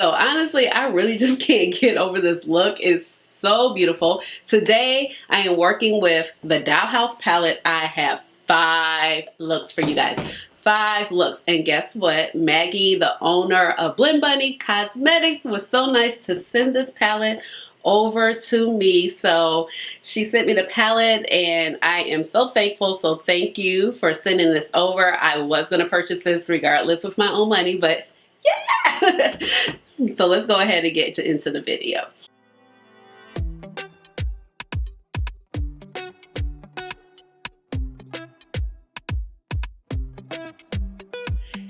So honestly, I really just can't get over this look. It's so beautiful. Today, I am working with the Dollhouse palette. I have 5 looks for you guys. 5 looks. And guess what? Maggie, the owner of Blend Bunny Cosmetics, was so nice to send this palette over to me. So she sent me the palette and I am so thankful. So thank you for sending this over. I was going to purchase this regardless with my own money, but yeah. So let's go ahead and get into the video.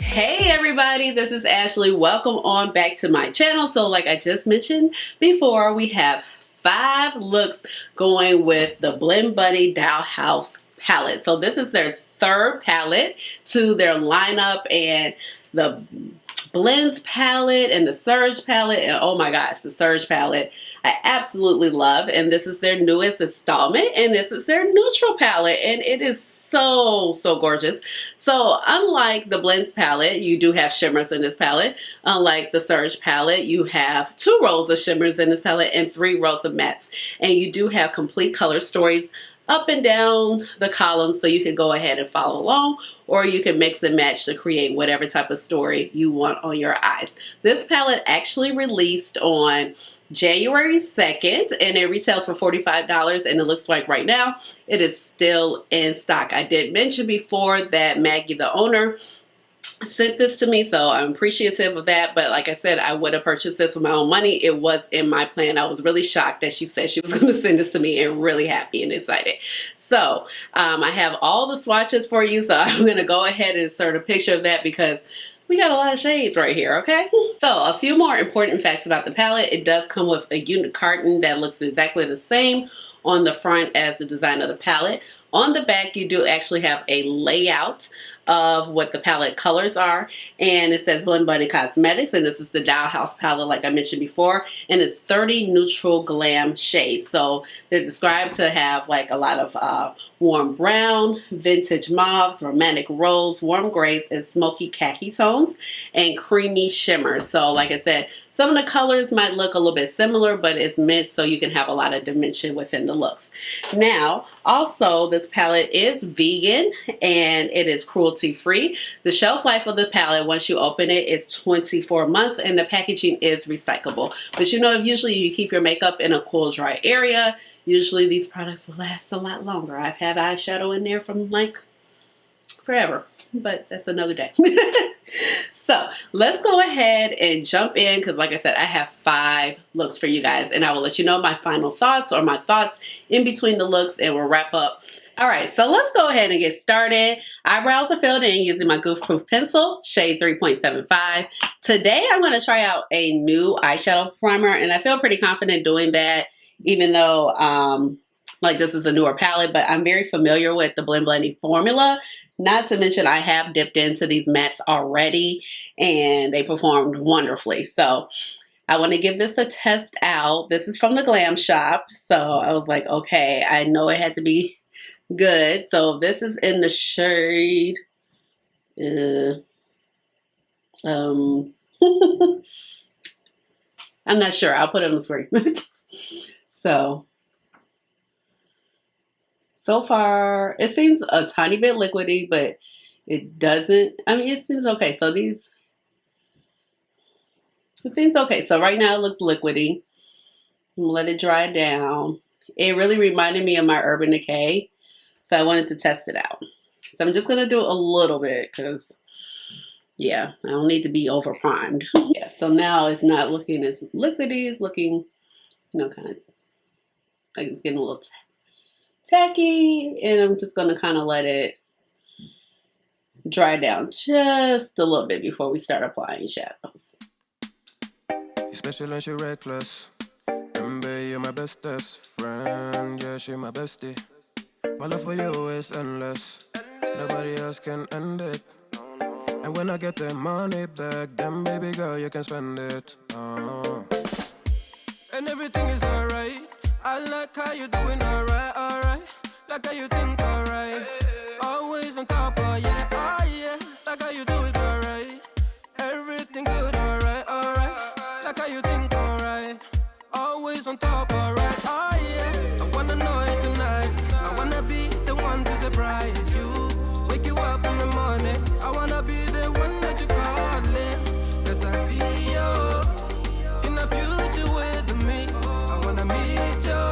Hey everybody, this is Ashley. Welcome on back to my channel. So like I just mentioned before, we have 5 looks going with the Blend Bunny Dollhouse palette. So this is their 3rd palette to their lineup, and the Blends palette and the Surge palette, and oh my gosh, the Surge palette I absolutely love. And this is their newest installment, and this is their neutral palette, and it is so gorgeous. So unlike the Blends palette, you do have shimmers in this palette. Unlike the Surge palette, you have 2 rows of shimmers in this palette and 3 rows of mattes, and you do have complete color stories up and down the columns, so you can go ahead and follow along, or you can mix and match to create whatever type of story you want on your eyes. This palette actually released on January 2nd, and it retails for $45, and it looks like right now it is still in stock. I did mention before that Maggie, the owner, sent this to me, so I'm appreciative of that. But like I said, I would have purchased this with my own money. It was in my plan. I was really shocked that she said she was going to send this to me, and really happy and excited. So I have all the swatches for you, so I'm going to go ahead and insert a picture of that because we got a lot of shades right here, okay? So a few more important facts about the palette. It does come with a unit carton that looks exactly the same on the front as the design of the palette. On the back, you do actually have a layout of what the palette colors are, and it says Blend Bunny Cosmetics, and this is the Dollhouse palette like I mentioned before, and it's 30 neutral glam shades. So they're described to have like a lot of warm brown, vintage mauves, romantic rose, warm grays, and smoky khaki tones, and creamy shimmers. So like I said, some of the colors might look a little bit similar, but it's meant so you can have a lot of dimension within the looks. Now, also, this palette is vegan and it is cruelty-free. The shelf life of the palette, once you open it, is 24 months, and the packaging is recyclable. But you know, if usually you keep your makeup in a cool, dry area, usually these products will last a lot longer. I've had eyeshadow in there from like forever, but that's another day. So let's go ahead and jump in, because like I said, I have 5 looks for you guys, and I will let you know my final thoughts or my thoughts in between the looks, and we'll wrap up. All right, so let's go ahead and get started. Eyebrows are filled in using my Goof Proof Pencil, shade 3.75. Today, I'm going to try out a new eyeshadow primer, and I feel pretty confident doing that, even though like this is a newer palette, but I'm very familiar with the Blend Bunny formula. Not to mention I have dipped into these mattes already, and they performed wonderfully. So I want to give this a test out. This is from the Glam shop, so I was like, okay, I know it had to be good. So this is in the shade I'm not sure. I'll put it on the screen. So far, it seems a tiny bit liquidy, but it doesn't, I mean, it seems okay. So it seems okay. So right now it looks liquidy. Let it dry down. It really reminded me of my Urban Decay, so I wanted to test it out. So I'm just going to do a little bit because, yeah, I don't need to be over primed. Yeah, so now it's not looking as liquidy. It's looking, you know, kind of like it's getting a little tacky, and I'm just going to kind of let it dry down just a little bit before we start applying shadows. You special and she reckless. Remember, you're my bestest friend. Yeah, she my bestie. My love for you is endless. Nobody else can end it. And when I get the money back, then baby girl, you can spend it. And everything is alright. I like how you doing alright, alright. Like how you think alright. Always on top, oh yeah, oh yeah. Like how you do it alright. Everything good, alright, alright. on top, alright. Oh yeah, I wanna know it tonight. I wanna be the one to surprise you. Wake you up in the morning. I wanna be the one that you calling. Cause I see you in the future with me. I wanna meet you.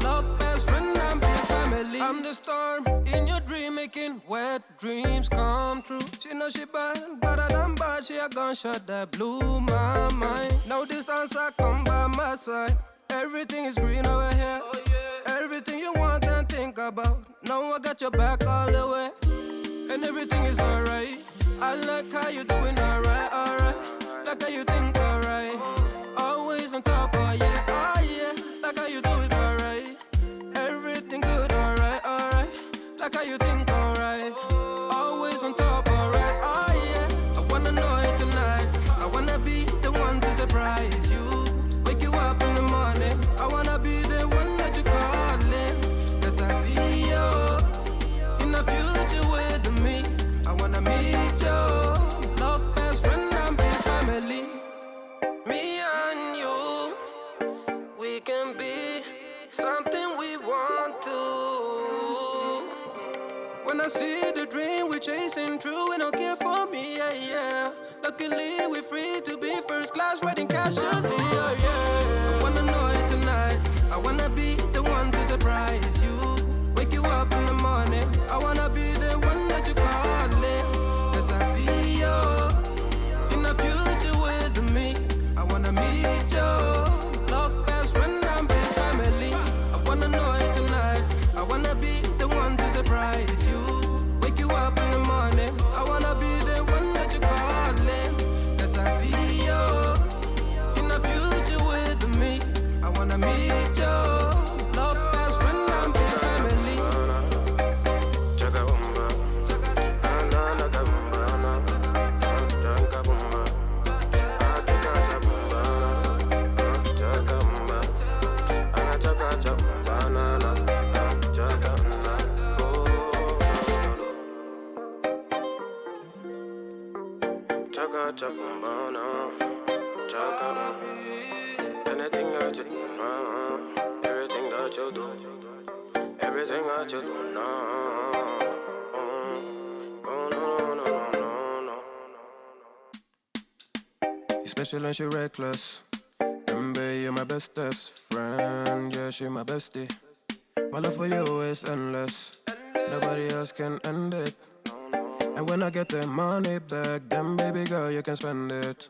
Love, best friend, and big family. I'm the storm in your dream, making wet dreams come true. She know she bad, but I done bad. She a gunshot that blew my mind. No distance, I come by my side. Everything is green over here. Oh, yeah. Everything you want and think about. Now I got your back all the way. And everything is alright. I like how you doing, alright, alright. Like how you think, alright. Always on top, oh yeah. Like how you do it, alright. Everything good, alright, alright. Like how you think, alright. Always on top, alright, oh yeah. I wanna know it tonight. I wanna be the one to surprise you. Wake you up in the morning. I wanna be the one that you calling. Cause I see you in the future with me. I wanna meet you. Love, best friend, and big family. Me and you, we can be something we want to. When I see the dream we're chasing true, we don't care for me, yeah. Luckily we're free to be first class, riding casually, yeah. I wanna know it tonight. I wanna be the one to surprise you. Wake you up in the morning. I wanna be the one that you calling. Cause I see you in the future with me. I wanna meet you. Love, best friend, and big family. I wanna know it tonight. I wanna be the one to surprise you. Wake you up in the morning. I wanna be the one that you calling. Cause I see you in the future with me. I wanna meet you. Love, best friend, and big family. Anything that you do now, everything that you do, everything that you do now. Oh, no, no, no, no, no, no. You're special and she reckless. Baby, you're my bestest friend. Yeah, she my bestie. My love for you is endless. Nobody else can end it. And when I get the money back, then baby girl, you can spend it.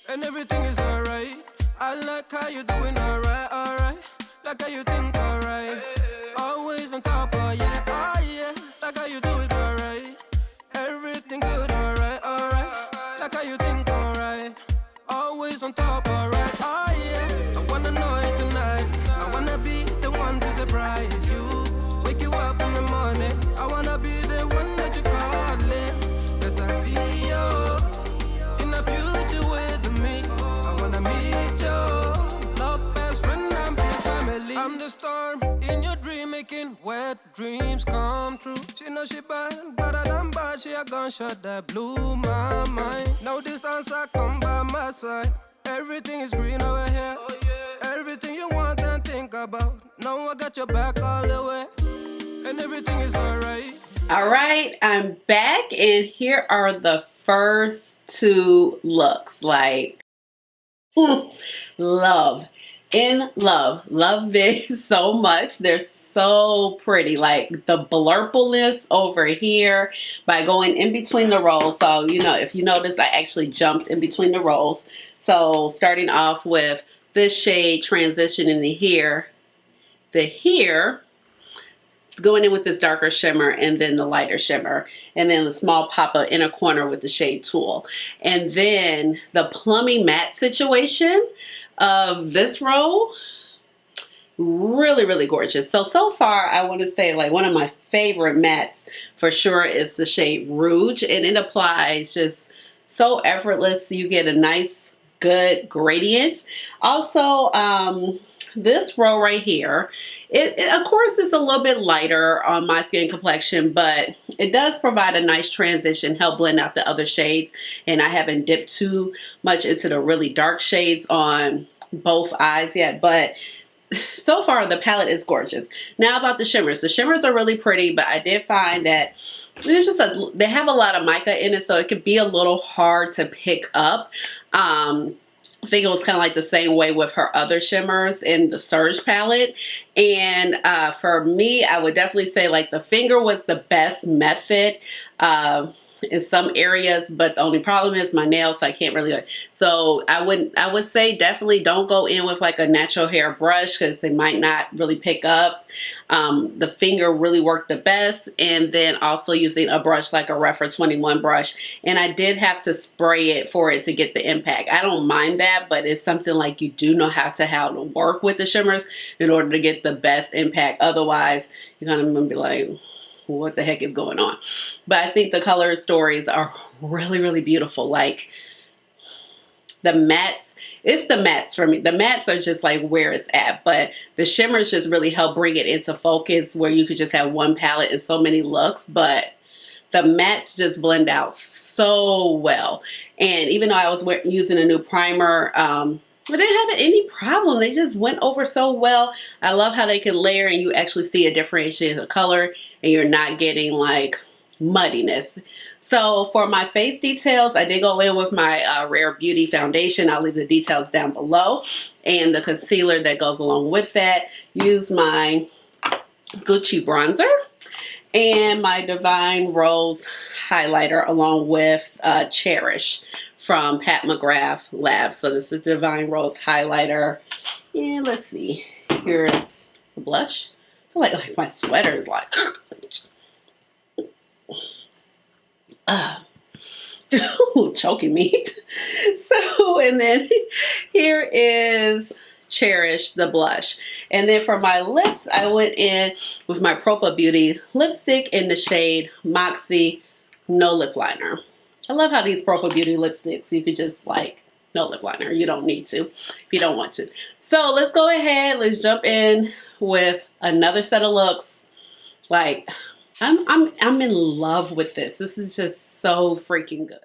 And everything is alright. I like how you doing, alright, alright. Like how you think, alright. Always on top, oh yeah. Like how you do it, alright. Everything good, alright, alright. Like how you think, alright. Always on top, alright, oh yeah. I wanna know it tonight. I wanna be the one to surprise you. Wake you up in the morning. I wanna be the one that you calling. Cause I see you in the future with me. I wanna meet you. Love, best friend, and big family. I'm the storm in your dream, making wet dreams come true. She know she bad, but I done bad. She a gunshot that blew my mind. No distance, I come by my side. Everything is green over here. Oh, yeah. Everything you want and think about. Now I got your back all the way. And everything is alright. Alright, I'm back and here are the first two looks. Like, love. In love. Love this so much. They're so pretty. Like the blurpleness over here by going in between the rolls. So, you know, if you notice, I actually jumped in between the rolls. So starting off with this shade, transitioning to here, going in with this darker shimmer and then the lighter shimmer, and then the small pop-up in a corner with the shade tool. And then the plumbing matte situation of this row, really, really gorgeous. So far, I want to say like one of my favorite mattes for sure is the shade Rouge, and it applies just so effortless. You get a nice, good gradient. Also, this row right here, it of course is a little bit lighter on my skin complexion, but it does provide a nice transition, help blend out the other shades, and I haven't dipped too much into the really dark shades on both eyes yet, but so far the palette is gorgeous. Now about the shimmers. The shimmers are really pretty, but I did find that it's just they have a lot of mica in it, so it could be a little hard to pick up. I think it was kind of like the same way with her other shimmers in the Surge palette. And for me, I would definitely say like the finger was the best method in some areas, but the only problem is my nails, so I can't really. So I would say definitely don't go in with like a natural hair brush because they might not really pick up. The finger really worked the best, and then also using a brush like a Refer 21 brush. And I did have to spray it for it to get the impact. I don't mind that, but it's something like you do know how to work with the shimmers in order to get the best impact. Otherwise, you're gonna be like, what the heck is going on? But I think the color stories are really, really beautiful. Like the mattes, it's the mattes for me. The mattes are just like where it's at, but the shimmers just really help bring it into focus where you could just have one palette and so many looks, but the mattes just blend out so well. And even though I was using a new primer, I didn't have any problem. They just went over so well. I love how they can layer and you actually see a differentiation of color and you're not getting like muddiness. So for my face details, I did go in with my Rare Beauty foundation. I'll leave the details down below. And the concealer that goes along with that. Use my Gucci bronzer and my Divine Rose highlighter along with Cherish from Pat McGrath Labs. So this is Divine Rose highlighter. And let's see. Here's the blush. I feel like my sweater is like choking me. So, and then here is Cherish, the blush. And then for my lips, I went in with my Propa Beauty lipstick in the shade Moxie No Lip Liner. I love how these Propa Beauty lipsticks, you could just like, no lip liner. You don't need to if you don't want to. So let's go ahead. Let's jump in with another set of looks. Like, I'm in love with this. This is just so freaking good.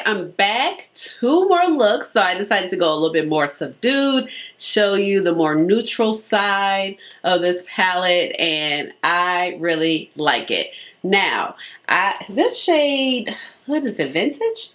I'm back. 2 more looks. So I decided to go a little bit more subdued, show you the more neutral side of this palette, and I really like it. Now, this shade, what is it, Vintage?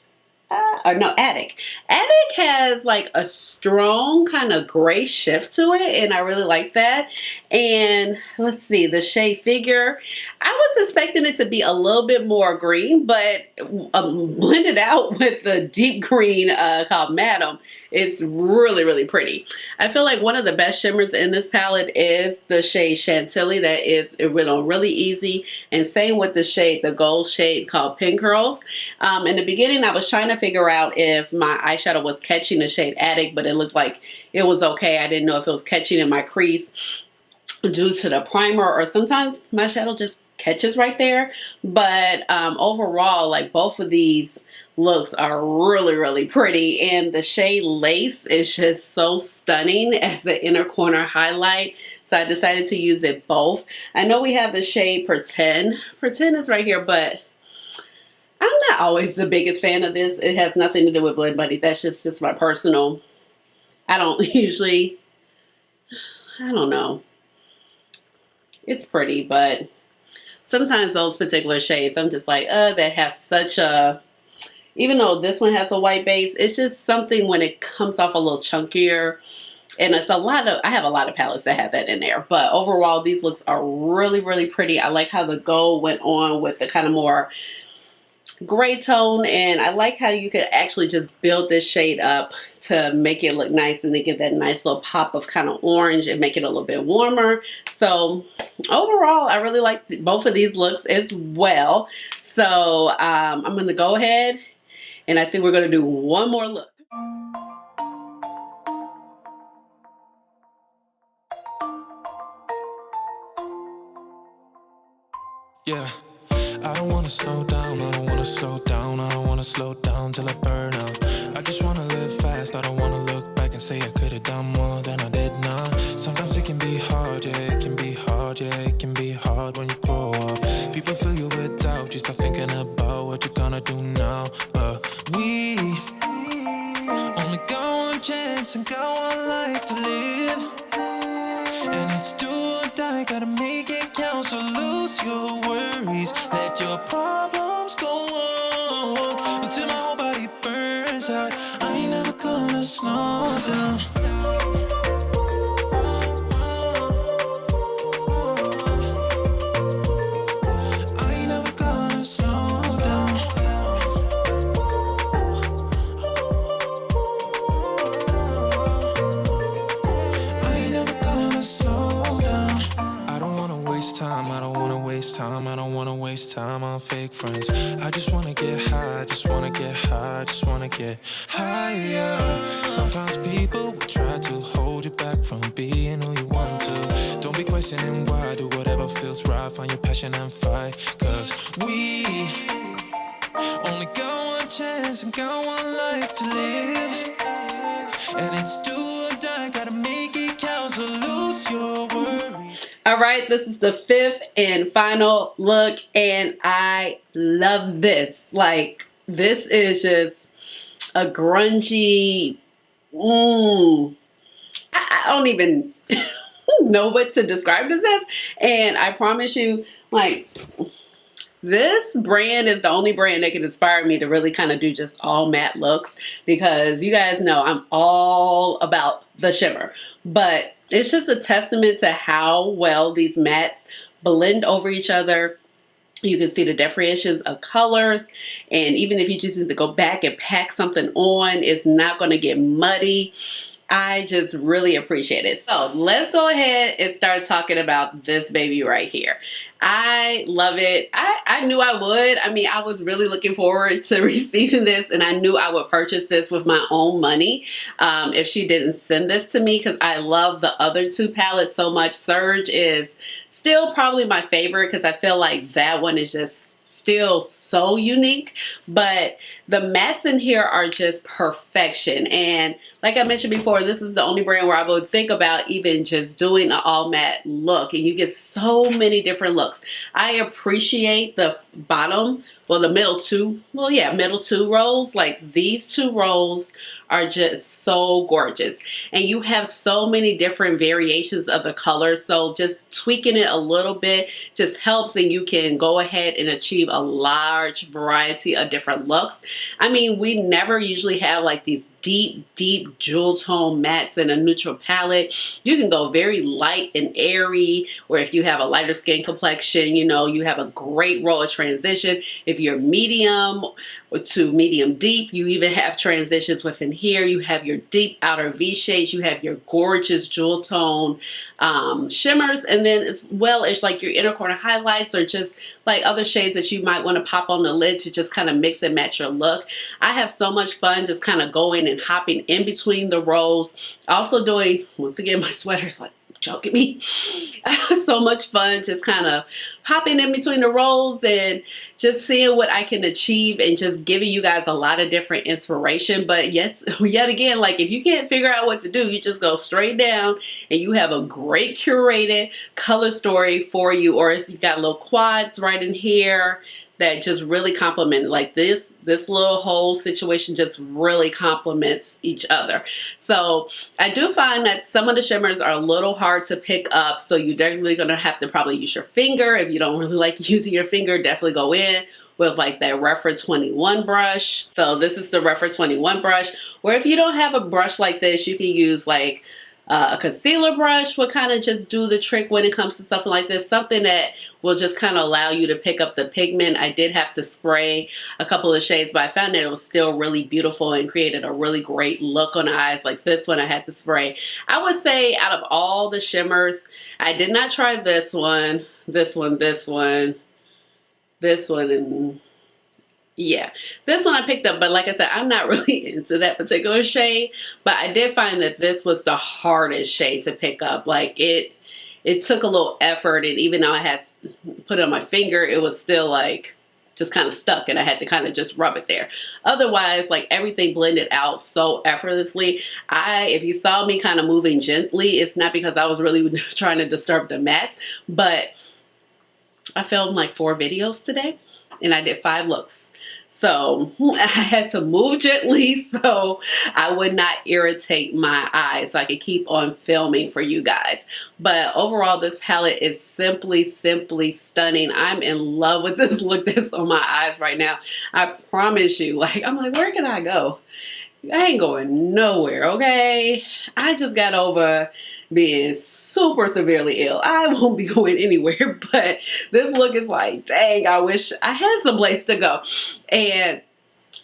Or no, Attic. Attic has like a strong kind of gray shift to it, and I really like that. And let's see, the shade Figure, I was expecting it to be a little bit more green, but blended out with the deep green called Madam, it's really, really pretty. I feel like one of the best shimmers in this palette is the shade Chantilly. That is, it went on really easy. And same with the shade, the gold shade called Pin Curls. In the beginning, I was trying to figure out if my eyeshadow was catching the shade Attic, but it looked like it was okay. I didn't know if it was catching in my crease due to the primer, or sometimes my shadow just catches right there. But overall, like, both of these looks are really, really pretty, and the shade Lace is just so stunning as an inner corner highlight, so I decided to use it both. I know we have the shade Pretend. Pretend is right here, but I'm not always the biggest fan of this. It has nothing to do with Blend Buddy. That's just my personal. I don't usually, I don't know. It's pretty, but sometimes those particular shades, I'm just like, that have such a, even though this one has a white base, it's just something when it comes off a little chunkier. And it's a lot of, I have a lot of palettes that have that in there. But overall, these looks are really, really pretty. I like how the gold went on with the kind of more gray tone, and I like how you could actually just build this shade up to make it look nice and to give that nice little pop of kind of orange and make it a little bit warmer. So overall, I really like both of these looks as well. So I'm going to go ahead, and I think we're going to do one more look. Yeah. I don't wanna slow down, I don't wanna slow down, I don't wanna slow down till I burn out. I just wanna live fast, I don't wanna look back and say I could've done more than I did now. Sometimes it can be hard, yeah, it can be hard, yeah, it can be hard when you grow up. People fill you with doubt, you start thinking about what you're gonna do now. But we only got one chance and got one life to live. And it's do or die, gotta make it count, so lose your worries. Let your problems go on until my whole body burns out. I ain't never gonna slow down. I ain't never gonna slow down. I ain't never gonna slow down. I don't wanna waste time, I don't wanna waste time, I don't wanna waste time on fake friends. I just wanna get high, I just wanna get high, I just wanna get higher. Sometimes people will try to hold you back from being who you want to. Don't be questioning why, do whatever feels right, find your passion and fight. Cause we only got one chance and got one life to live. And it's do or die, gotta make it count, so lose your worries. All right, this is the 5th and final look, and I love this. Like, this is just a grungy, I don't even know what to describe this as. And I promise you, like, this brand is the only brand that can inspire me to really kind of do just all matte looks, because you guys know I'm all about the shimmer. But it's just a testament to how well these mattes blend over each other. You can see the differentiations of colors, and even if you just need to go back and pack something on, it's not going to get muddy. I just really appreciate it. So let's go ahead and start talking about this baby right here. I love it. I knew I would. I mean, I was really looking forward to receiving this, and I knew I would purchase this with my own money if she didn't send this to me, because I love the other 2 palettes so much. Surge is still probably my favorite because I feel like that one is just still so unique, but the mattes in here are just perfection. And like I mentioned before, this is the only brand where I would think about even just doing an all matte look, and you get so many different looks. I appreciate the bottom, well, the middle two, middle two rows. Like these two rows are just so gorgeous, and you have so many different variations of the colors, so just tweaking it a little bit just helps, and you can go ahead and achieve a large variety of different looks. I mean, we never usually have like these deep jewel tone mattes in a neutral palette. You can go very light and airy, or if you have a lighter skin complexion, you know, you have a great roll of transition. If you're medium to medium deep, you even have transitions within here. You have your deep outer V shades, you have your gorgeous jewel tone shimmers, and then as well as like your inner corner highlights, or just like other shades that you might want to pop on the lid to just kind of mix and match your look. I have so much fun just kind of going and hopping in between the rows. Also doing, once again, my sweater's like joking me. I have so much fun just kind of hopping in between the rows and just seeing what I can achieve, and just giving you guys a lot of different inspiration. But yes, yet again, like if you can't figure out what to do, you just go straight down and you have a great curated color story for you. Or if you've got little quads right in here that just really complement, like this little whole situation just really complements each other. So I do find that some of the shimmers are a little hard to pick up, so you're definitely gonna have to probably use your finger. If you don't really like using your finger, definitely go in with like that Rephr 21 brush. So this is the Rephr 21 brush, or if you don't have a brush like this, you can use like a concealer brush will kind of just do the trick when it comes to something like this. Something that will just kind of allow you to pick up the pigment. I did have to spray a couple of shades, but I found that it was still really beautiful and created a really great look on the eyes. Like this one I had to spray. I would say out of all the shimmers, I did not try this one, and yeah, this one I picked up, but like I said, I'm not really into that particular shade, but I did find that this was the hardest shade to pick up. Like it took a little effort, and even though I had put it on my finger, it was still like just kind of stuck, and I had to kind of just rub it there. Otherwise, like everything blended out so effortlessly. If you saw me kind of moving gently, it's not because I was really trying to disturb the mattes, but I filmed like 4 videos today, and I did 5 looks. So I had to move gently so I would not irritate my eyes, so I could keep on filming for you guys. But overall, this palette is simply stunning. I'm in love with this look that's on my eyes right now. I promise you, like, I'm like, where can I go? I ain't going nowhere, okay? I just got over being super severely ill. I won't be going anywhere, but this look is like, dang, I wish I had some place to go. And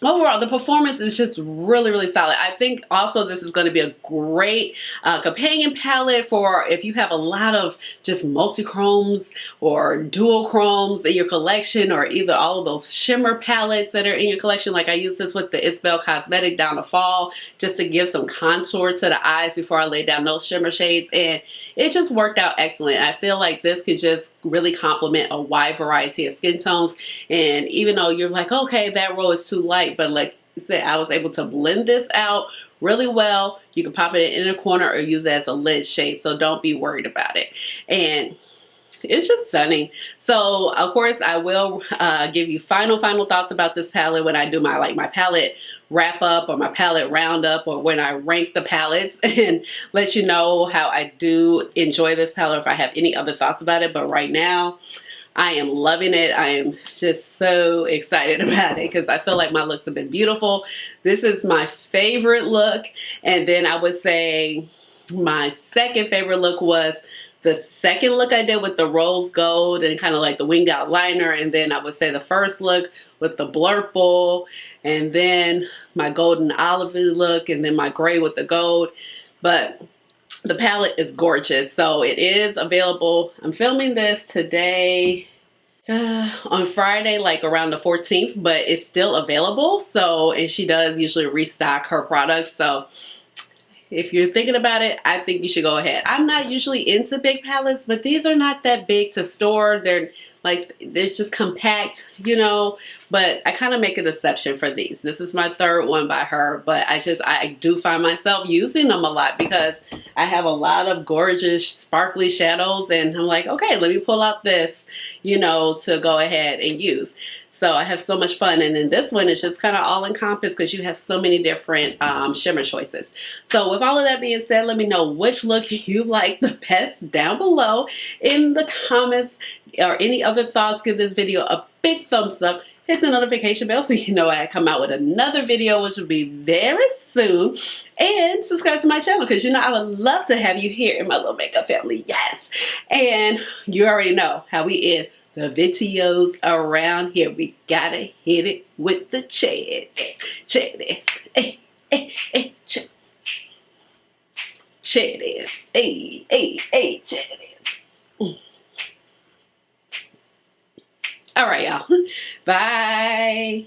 overall, the performance is just really solid. I think also this is going to be a great companion palette for if you have a lot of just multi-chromes or dual chromes in your collection, or either all of those shimmer palettes that are in your collection. Like I use this with the It's Belle Cosmetic Down the Fall just to give some contour to the eyes before I lay down those shimmer shades, and it just worked out excellent. I feel like this could just really complement a wide variety of skin tones, and even though you're like, okay, that row is too light, but like I said, I was able to blend this out really well. You can pop it in a corner or use it as a lid shade, so don't be worried about it. And it's just stunning. So of course I will give you final thoughts about this palette when I do my palette wrap up or my palette roundup, or when I rank the palettes, and let you know how I do enjoy this palette, if I have any other thoughts about it. But right now, I am loving it. I am just so excited about it because I feel like my looks have been beautiful. This is my favorite look. And then I would say my second favorite look was the second look I did with the rose gold and kind of like the winged out liner. And then I would say the first look with the blurple, and then my golden olive look, and then my gray with the gold. But the palette is gorgeous. So it is available. I'm filming this today on Friday, like around the 14th, but it's still available. So, and she does usually restock her products. So if you're thinking about it, I think you should go ahead. I'm not usually into big palettes, but these are not that big to store. They're just compact, you know, but I kind of make an exception for these. This is my third one by her, but I do find myself using them a lot because I have a lot of gorgeous sparkly shadows, and I'm like, okay, let me pull out this, you know, to go ahead and use. So I have so much fun. And then this one is just kind of all encompassed because you have so many different shimmer choices. So with all of that being said, let me know which look you like the best down below in the comments, or any other thoughts. Give this video a big thumbs up. Hit the notification bell so you know when I come out with another video, which will be very soon. And subscribe to my channel because you know I would love to have you here in my little makeup family. Yes. And you already know how we end the videos around here. We gotta hit it with the Chad. Chad is. Chad is. Hey, Chad is. All right, y'all. Bye.